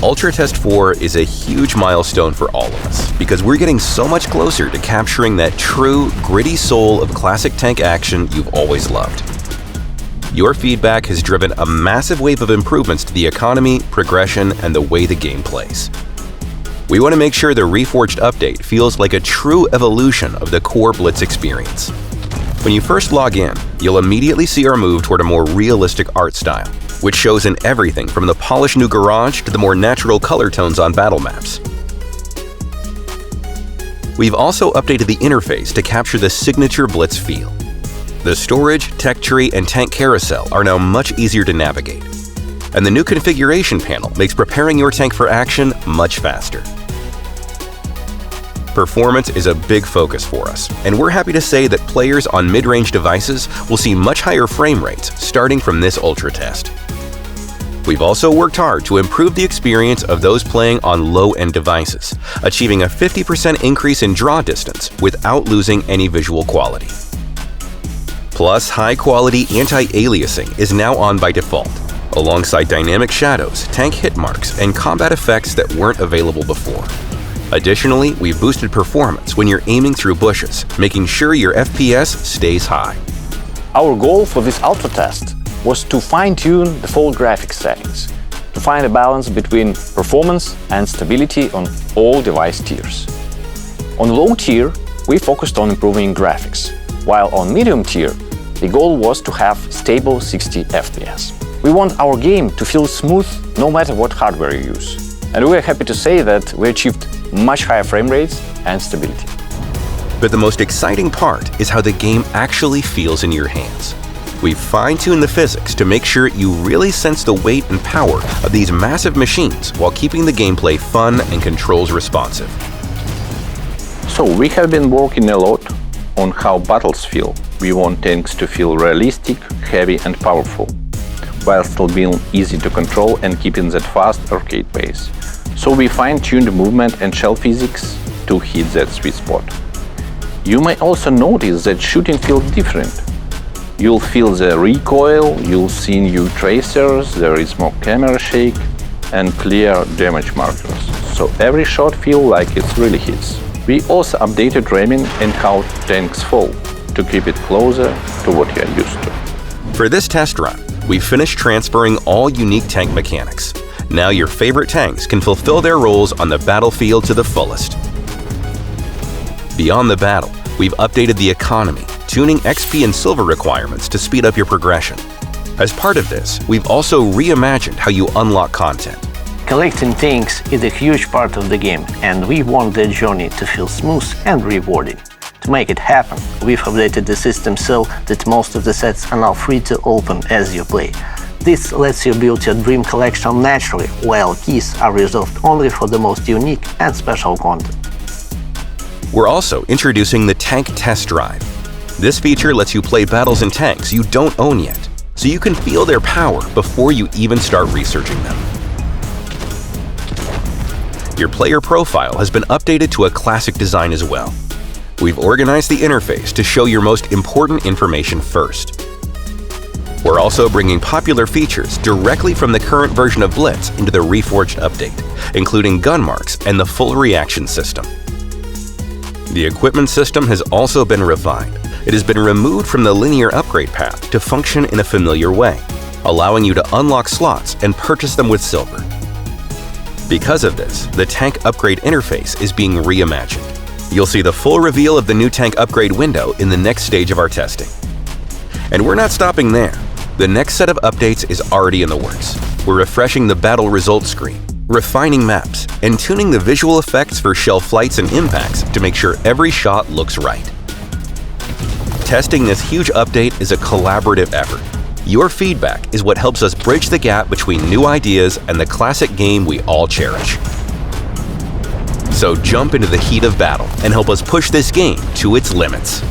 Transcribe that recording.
Ultra Test 4 is a huge milestone for all of us because we're getting so much closer to capturing that true, gritty soul of classic tank action you've always loved. Your feedback has driven a massive wave of improvements to the economy, progression, and the way the game plays. We want to make sure the Reforged update feels like a true evolution of the core Blitz experience. When you first log in, you'll immediately see our move toward a more realistic art style, which shows in everything from the polished new garage to the more natural color tones on battle maps. We've also updated the interface to capture the signature Blitz feel. The storage, tech tree, and tank carousel are now much easier to navigate. And the new configuration panel makes preparing your tank for action much faster. Performance is a big focus for us, and we're happy to say that players on mid-range devices will see much higher frame rates starting from this Ultra Test. We've also worked hard to improve the experience of those playing on low-end devices, achieving a 50% increase in draw distance without losing any visual quality. Plus, high-quality anti-aliasing is now on by default, alongside dynamic shadows, tank hit marks, and combat effects that weren't available before. Additionally, we've boosted performance when you're aiming through bushes, making sure your FPS stays high. Our goal for this Ultra Test was to fine-tune the full graphics settings, to find a balance between performance and stability on all device tiers. On low tier, we focused on improving graphics, while on medium tier, the goal was to have stable 60 FPS. We want our game to feel smooth no matter what hardware you use. And we are happy to say that we achieved much higher frame rates and stability. But the most exciting part is how the game actually feels in your hands. We've fine-tuned the physics to make sure you really sense the weight and power of these massive machines while keeping the gameplay fun and controls responsive. So we have been working a lot on how battles feel. We want tanks to feel realistic, heavy and powerful, while still being easy to control and keeping that fast arcade pace. So we fine-tuned the movement and shell physics to hit that sweet spot. You may also notice that shooting feels different. You'll feel the recoil, you'll see new tracers, there is more camera shake and clear damage markers. So every shot feels like it really hits. We also updated ramming and how tanks fall to keep it closer to what you're used to. For this test run, we finished transferring all unique tank mechanics. Now your favorite tanks can fulfill their roles on the battlefield to the fullest. Beyond the battle, we've updated the economy, tuning XP and silver requirements to speed up your progression. As part of this, we've also reimagined how you unlock content. Collecting tanks is a huge part of the game, and we want the journey to feel smooth and rewarding. To make it happen, we've updated the system so that most of the sets are now free to open as you play. This lets you build your dream collection naturally, while keys are reserved only for the most unique and special content. We're also introducing the Tank Test Drive. This feature lets you play battles in tanks you don't own yet, so you can feel their power before you even start researching them. Your player profile has been updated to a classic design as well. We've organized the interface to show your most important information first. We're also bringing popular features directly from the current version of Blitz into the Reforged update, including gun marks and the full reaction system. The equipment system has also been refined. It has been removed from the linear upgrade path to function in a familiar way, allowing you to unlock slots and purchase them with silver. Because of this, the tank upgrade interface is being reimagined. You'll see the full reveal of the new tank upgrade window in the next stage of our testing. And we're not stopping there. The next set of updates is already in the works. We're refreshing the battle results screen, refining maps, and tuning the visual effects for shell flights and impacts to make sure every shot looks right. Testing this huge update is a collaborative effort. Your feedback is what helps us bridge the gap between new ideas and the classic game we all cherish. So jump into the heat of battle and help us push this game to its limits.